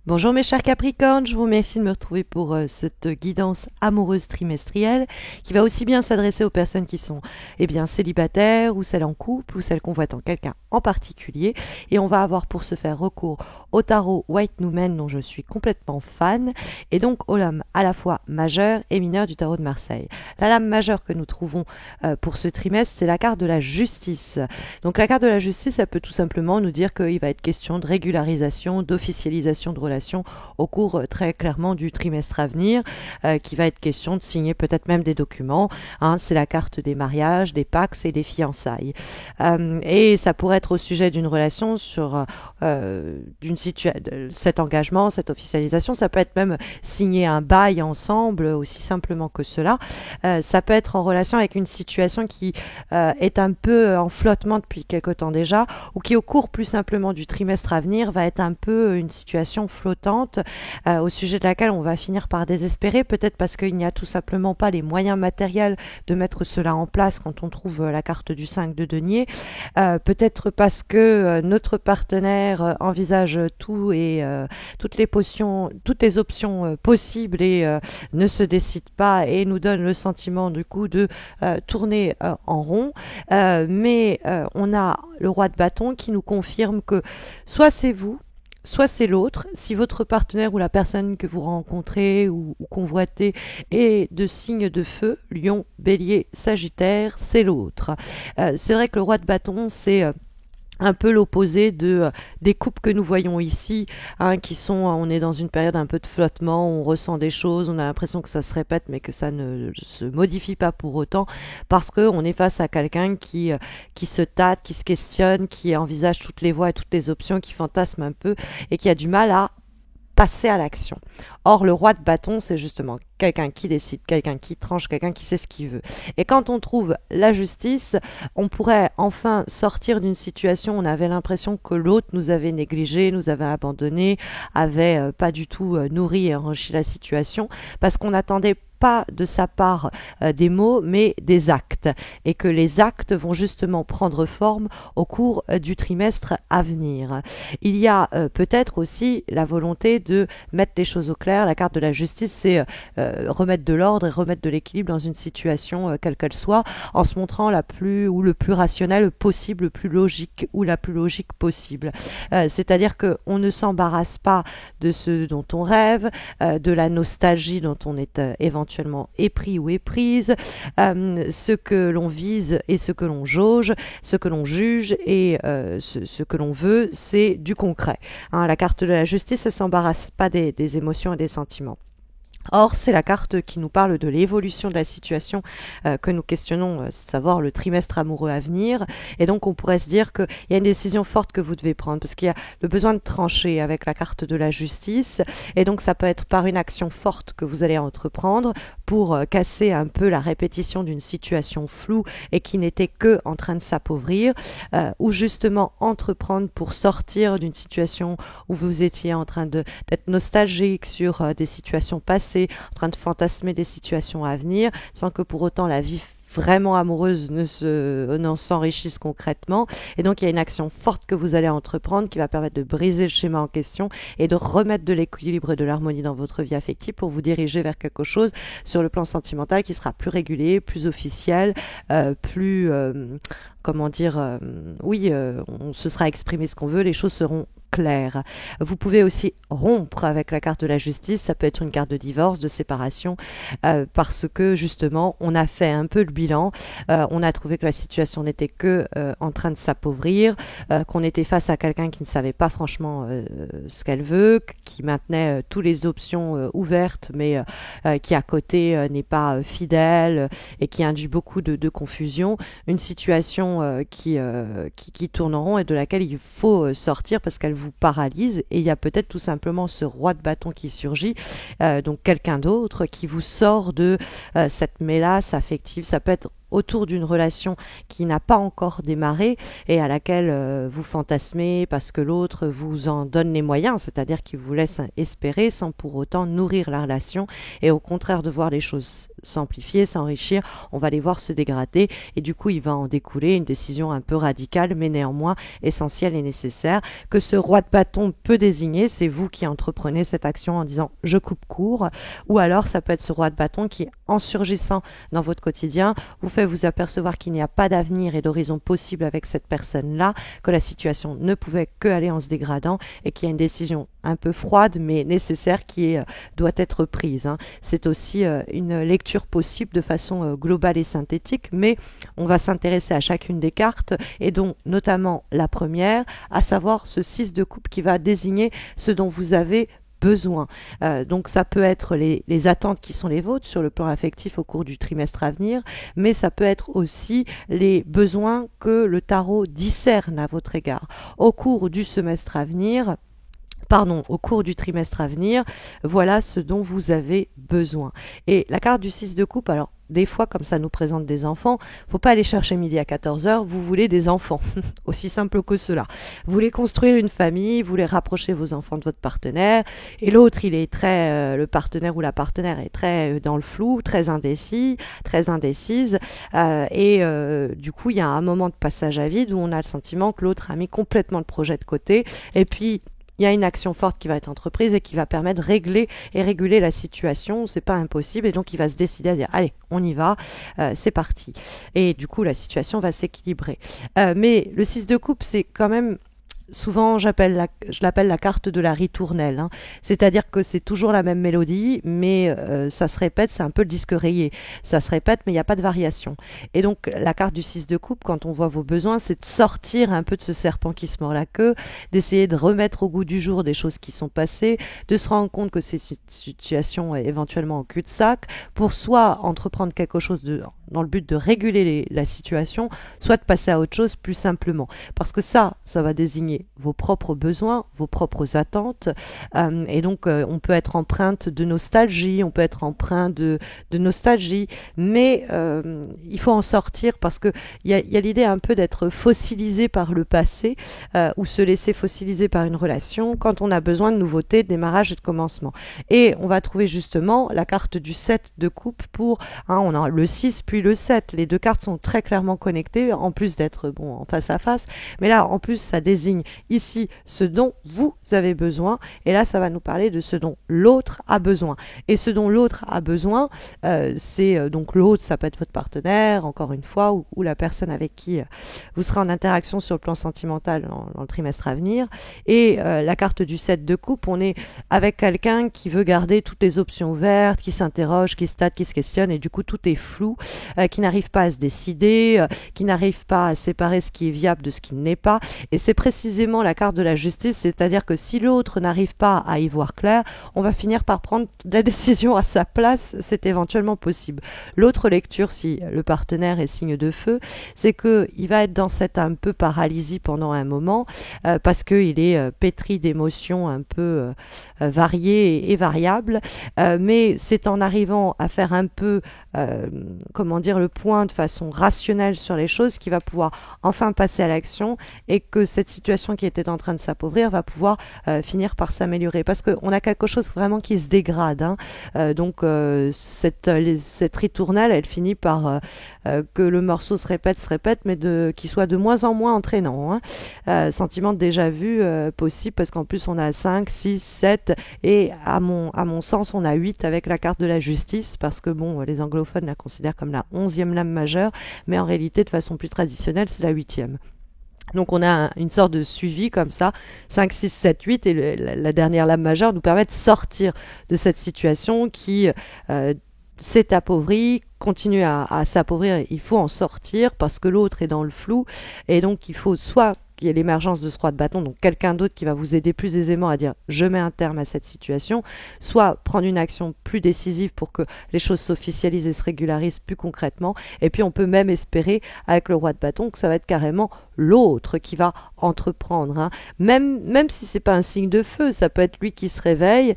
Bonjour mes chers Capricornes, je vous remercie de me retrouver pour cette guidance amoureuse trimestrielle qui va aussi bien s'adresser aux personnes qui sont célibataires ou celles en couple ou celles convoitant quelqu'un en particulier. Et on va avoir pour ce faire recours au tarot White Numen dont je suis complètement fan et donc aux lames à la fois majeures et mineures du tarot de Marseille. La lame majeure que nous trouvons pour ce trimestre, c'est la carte de la justice. Donc la carte de la justice, elle peut tout simplement nous dire qu'il va être question de régularisation, d'officialisation de relations au cours très clairement du trimestre à venir, qui va être question de signer peut-être même des documents. C'est la carte des mariages, des pax et des fiançailles. Et ça pourrait être au sujet d'une relation sur cet engagement, cette officialisation. Ça peut être même signer un bail ensemble, aussi simplement que cela. Ça peut être en relation avec une situation qui est un peu en flottement depuis quelque temps déjà, ou qui au cours plus simplement du trimestre à venir va être un peu une situation flottante au sujet de laquelle on va finir par désespérer, peut-être parce qu'il n'y a tout simplement pas les moyens matériels de mettre cela en place quand on trouve la carte du 5 de denier, peut-être parce que notre partenaire envisage tout et toutes les options possibles et ne se décide pas et nous donne le sentiment du coup de tourner en rond, mais on a le roi de bâton qui nous confirme que soit c'est vous, soit c'est l'autre. Si votre partenaire ou la personne que vous rencontrez ou convoitez est de signe de feu, lion, bélier, sagittaire, c'est l'autre. C'est vrai que le roi de bâton, c'est un peu l'opposé des couples que nous voyons ici, qui sont, on est dans une période un peu de flottement, on ressent des choses, on a l'impression que ça se répète mais que ça ne se modifie pas pour autant, parce qu'on est face à quelqu'un qui se tâte, qui se questionne, qui envisage toutes les voies et toutes les options, qui fantasme un peu et qui a du mal à passer à l'action. Or, le roi de bâton, c'est justement quelqu'un qui décide, quelqu'un qui tranche, quelqu'un qui sait ce qu'il veut. Et quand on trouve la justice, on pourrait enfin sortir d'une situation où on avait l'impression que l'autre nous avait négligé, nous avait abandonné, avait pas du tout nourri et enrichi la situation, parce qu'on attendait pas de sa part des mots, mais des actes. Et que les actes vont justement prendre forme au cours du trimestre à venir. Il y a peut-être aussi la volonté de mettre les choses au clair. La carte de la justice, c'est remettre de l'ordre et remettre de l'équilibre dans une situation quelle qu'elle soit, en se montrant la plus ou le plus rationnel possible, le plus logique ou la plus logique possible. C'est-à-dire qu'on ne s'embarrasse pas de ce dont on rêve, de la nostalgie dont on est éventuellement épris ou éprise, ce que l'on vise et ce que l'on jauge, ce que l'on juge et ce que l'on veut, c'est du concret. La carte de la justice, elle s'embarrasse pas des émotions et des sentiments. Or, c'est la carte qui nous parle de l'évolution de la situation que nous questionnons, savoir le trimestre amoureux à venir. Et donc, on pourrait se dire qu'il y a une décision forte que vous devez prendre, parce qu'il y a le besoin de trancher avec la carte de la justice. Et donc, ça peut être par une action forte que vous allez entreprendre pour casser un peu la répétition d'une situation floue et qui n'était que en train de s'appauvrir, ou justement entreprendre pour sortir d'une situation où vous étiez en train d'être nostalgique sur des situations passées, en train de fantasmer des situations à venir, sans que pour autant la vie vraiment amoureuse n'en s'enrichisse concrètement. Et donc, il y a une action forte que vous allez entreprendre qui va permettre de briser le schéma en question et de remettre de l'équilibre et de l'harmonie dans votre vie affective pour vous diriger vers quelque chose sur le plan sentimental qui sera plus régulier, plus officiel, plus... comment dire, on se sera exprimé ce qu'on veut, les choses seront claires. Vous pouvez aussi rompre avec la carte de la justice, ça peut être une carte de divorce, de séparation, parce que justement, on a fait un peu le bilan, on a trouvé que la situation n'était que en train de s'appauvrir, qu'on était face à quelqu'un qui ne savait pas franchement ce qu'elle veut, qui maintenait toutes les options ouvertes, mais qui à côté n'est pas fidèle et qui induit beaucoup de confusion. Une situation qui tourne en rond et de laquelle il faut sortir parce qu'elle vous paralyse, et il y a peut-être tout simplement ce roi de bâton qui surgit, donc quelqu'un d'autre qui vous sort de cette mélasse affective. Ça peut être autour d'une relation qui n'a pas encore démarré et à laquelle vous fantasmez parce que l'autre vous en donne les moyens, c'est-à-dire qu'il vous laisse espérer sans pour autant nourrir la relation et au contraire de voir les choses s'amplifier, s'enrichir, on va les voir se dégrader et du coup il va en découler une décision un peu radicale mais néanmoins essentielle et nécessaire que ce roi de bâton peut désigner. C'est vous qui entreprenez cette action en disant je coupe court, ou alors ça peut être ce roi de bâton qui, en surgissant dans votre quotidien, vous fait vous apercevoir qu'il n'y a pas d'avenir et d'horizon possible avec cette personne-là, que la situation ne pouvait que aller en se dégradant et qu'il y a une décision un peu froide mais nécessaire doit être prise. C'est aussi une lecture possible de façon globale et synthétique, mais on va s'intéresser à chacune des cartes et dont notamment la première, à savoir ce 6 de coupe qui va désigner ce dont vous avez besoin. Donc ça peut être les attentes qui sont les vôtres sur le plan affectif au cours du trimestre à venir, mais ça peut être aussi les besoins que le tarot discerne à votre égard. Au cours du semestre à venir, au cours du trimestre à venir, voilà ce dont vous avez besoin. Et la carte du 6 de coupe, alors des fois, comme ça nous présente des enfants, faut pas aller chercher midi à 14 heures, vous voulez des enfants, aussi simple que cela. Vous voulez construire une famille, vous voulez rapprocher vos enfants de votre partenaire, et l'autre, il est très, le partenaire ou la partenaire est très dans le flou, très indécis, très indécise, du coup, il y a un moment de passage à vide où on a le sentiment que l'autre a mis complètement le projet de côté, et puis il y a une action forte qui va être entreprise et qui va permettre de régler et réguler la situation. C'est pas impossible et donc il va se décider à dire allez, on y va, c'est parti. Et du coup, la situation va s'équilibrer. Mais le 6 de coupe, c'est quand même souvent, je l'appelle la carte de la ritournelle. C'est-à-dire que c'est toujours la même mélodie, mais ça se répète, c'est un peu le disque rayé. Ça se répète, mais il n'y a pas de variation. Et donc, la carte du 6 de coupe, quand on voit vos besoins, c'est de sortir un peu de ce serpent qui se mord la queue, d'essayer de remettre au goût du jour des choses qui sont passées, de se rendre compte que ces situations éventuellement en cul-de-sac, pour soit entreprendre quelque chose dans le but de réguler la situation, soit de passer à autre chose plus simplement. Parce que ça va désigner vos propres besoins, vos propres attentes, et donc on peut être empreinte de nostalgie, on peut être empreint de nostalgie, mais il faut en sortir parce que il y a l'idée un peu d'être fossilisé par le passé ou se laisser fossiliser par une relation quand on a besoin de nouveautés, de démarrage et de commencement. Et on va trouver justement la carte du 7 de coupe pour, on a le 6 puis le 7, les deux cartes sont très clairement connectées en plus d'être en face à face, mais là en plus ça désigne ici ce dont vous avez besoin et là ça va nous parler de ce dont l'autre a besoin. Et ce dont l'autre a besoin, c'est donc l'autre, ça peut être votre partenaire encore une fois ou la personne avec qui vous serez en interaction sur le plan sentimental dans le trimestre à venir. Et la carte du 7 de coupe, on est avec quelqu'un qui veut garder toutes les options ouvertes, qui s'interroge, qui se tâte, qui se questionne et du coup tout est flou, qui n'arrive pas à se décider, qui n'arrive pas à séparer ce qui est viable de ce qui n'est pas. Et c'est précisément la carte de la justice, c'est-à-dire que si l'autre n'arrive pas à y voir clair, on va finir par prendre la décision à sa place, c'est éventuellement possible. L'autre lecture, si le partenaire est signe de feu, c'est qu'il va être dans cette un peu paralysie pendant un moment, parce qu'il est pétri d'émotions un peu variées et variables, mais c'est en arrivant à faire un peu le point de façon rationnelle sur les choses qu'il va pouvoir enfin passer à l'action et que cette situation qui était en train de s'appauvrir va pouvoir finir par s'améliorer parce qu'on a quelque chose vraiment qui se dégrade. Donc cette ritournelle, elle finit par que le morceau se répète, mais qu'il soit de moins en moins entraînant. Sentiment de déjà vu possible parce qu'en plus on a 5, 6, 7 et à mon sens on a 8 avec la carte de la justice parce que les anglophones la considèrent comme la 11e lame majeure, mais en réalité de façon plus traditionnelle c'est la 8e. Donc on a une sorte de suivi comme ça, 5, 6, 7, 8, et la dernière lame majeure nous permet de sortir de cette situation qui s'est appauvrie, continue à s'appauvrir, il faut en sortir parce que l'autre est dans le flou, et donc il faut soit qu'il y ait l'émergence de ce roi de bâton, donc quelqu'un d'autre qui va vous aider plus aisément à dire je mets un terme à cette situation, soit prendre une action plus décisive pour que les choses s'officialisent et se régularisent plus concrètement, et puis on peut même espérer avec le roi de bâton que ça va être carrément l'autre qui va entreprendre, même si c'est pas un signe de feu, ça peut être lui qui se réveille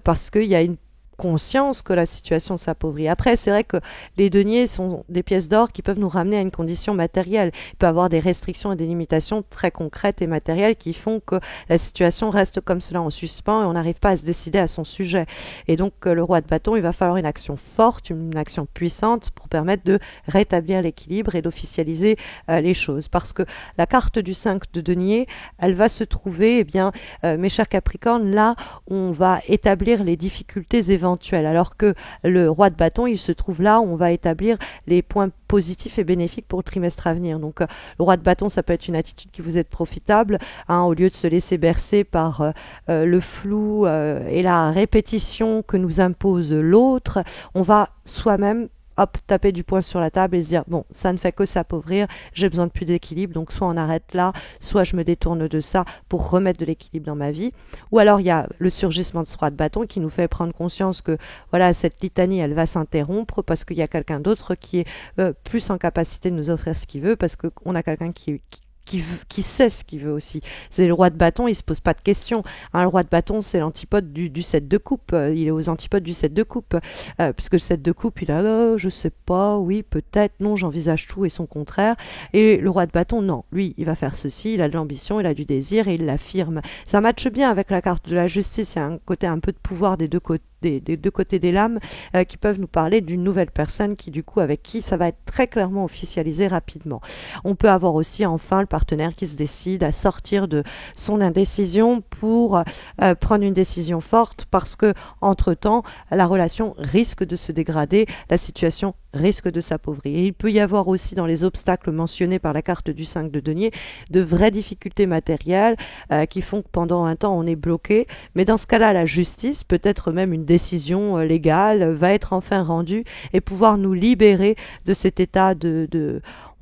parce qu'il y a une conscience que la situation s'appauvrit. Après, c'est vrai que les deniers sont des pièces d'or qui peuvent nous ramener à une condition matérielle. Il peut y avoir des restrictions et des limitations très concrètes et matérielles qui font que la situation reste comme cela en suspens et on n'arrive pas à se décider à son sujet. Et donc, le roi de bâton, il va falloir une action forte, une action puissante pour permettre de rétablir l'équilibre et d'officialiser les choses. Parce que la carte du 5 de denier, elle va se trouver, eh bien, mes chers Capricornes, là, on va établir les difficultés éventuelles, alors que le roi de bâton, il se trouve là où on va établir les points positifs et bénéfiques pour le trimestre à venir. Donc, le roi de bâton, ça peut être une attitude qui vous est profitable, hein, au lieu de se laisser bercer par le flou et la répétition que nous impose l'autre, on va soi-même taper du poing sur la table et se dire bon, ça ne fait que s'appauvrir, j'ai besoin de plus d'équilibre, donc soit on arrête là, soit je me détourne de ça pour remettre de l'équilibre dans ma vie. Ou alors il y a le surgissement de ce roi de bâton qui nous fait prendre conscience que voilà, cette litanie elle va s'interrompre parce qu'il y a quelqu'un d'autre qui est plus en capacité de nous offrir ce qu'il veut, parce qu'on a quelqu'un qui sait ce qu'il veut aussi. C'est le roi de bâton, il se pose pas de questions. Hein, le roi de bâton, c'est l'antipode du 7 de coupe. Il est aux antipodes du 7 de coupe. Puisque le 7 de coupe, il a je sais pas, oui, peut-être, non, j'envisage tout et son contraire. Et le roi de bâton, non. Lui, il va faire ceci, il a de l'ambition, il a du désir et il l'affirme. Ça matche bien avec la carte de la justice. Il y a un côté un peu de pouvoir des deux côtés. Des deux côtés des lames qui peuvent nous parler d'une nouvelle personne qui du coup avec qui ça va être très clairement officialisé rapidement. On peut avoir aussi enfin le partenaire qui se décide à sortir de son indécision pour prendre une décision forte parce que entre-temps la relation risque de se dégrader, la situation risque de s'appauvrir. Il peut y avoir aussi dans les obstacles mentionnés par la carte du 5 de denier de vraies difficultés matérielles qui font que pendant un temps on est bloqué, mais dans ce cas-là la justice, peut-être même une décision légale, va être enfin rendue et pouvoir nous libérer de cet état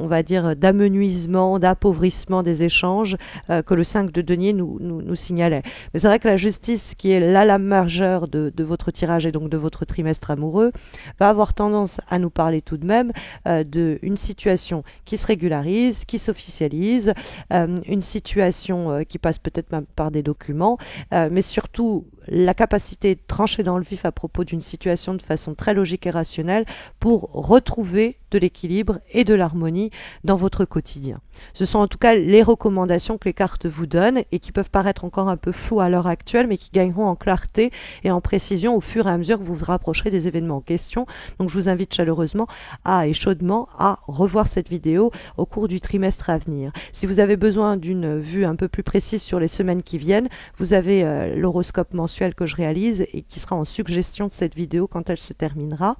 on va dire, d'amenuisement, d'appauvrissement des échanges que le 5 de denier nous signalait. Mais c'est vrai que la justice, qui est la lame majeure de votre tirage et donc de votre trimestre amoureux, va avoir tendance à nous parler tout de même d'une situation qui se régularise, qui s'officialise, une situation qui passe peut-être même par des documents, mais surtout la capacité de trancher dans le vif à propos d'une situation de façon très logique et rationnelle pour retrouver de l'équilibre et de l'harmonie dans votre quotidien. Ce sont en tout cas les recommandations que les cartes vous donnent et qui peuvent paraître encore un peu floues à l'heure actuelle, mais qui gagneront en clarté et en précision au fur et à mesure que vous vous rapprocherez des événements en question. Donc je vous invite chaleureusement et chaudement à revoir cette vidéo au cours du trimestre à venir. Si vous avez besoin d'une vue un peu plus précise sur les semaines qui viennent, vous avez l'horoscope mensuel que je réalise et qui sera en suggestion de cette vidéo quand elle se terminera.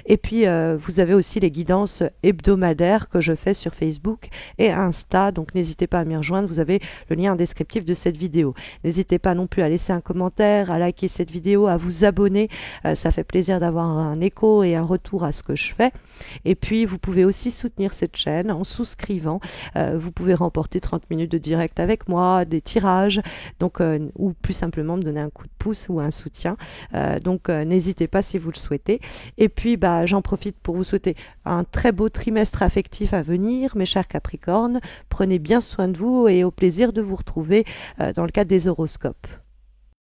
Et puis vous avez aussi les guidances hebdomadaires que je fais sur Facebook et Insta, donc n'hésitez pas à m'y rejoindre, vous avez le lien en descriptif de cette vidéo. N'hésitez pas non plus à laisser un commentaire, à liker cette vidéo, à vous abonner, ça fait plaisir d'avoir un écho et un retour à ce que je fais. Et puis vous pouvez aussi soutenir cette chaîne en souscrivant, vous pouvez remporter 30 minutes de direct avec moi, des tirages, donc ou plus simplement me donner un coup de pouce ou un soutien, donc n'hésitez pas si vous le souhaitez. Et puis j'en profite pour vous souhaiter un très beau trimestre affectif à venir, mes chers Capricornes. Prenez bien soin de vous et au plaisir de vous retrouver dans le cadre des horoscopes.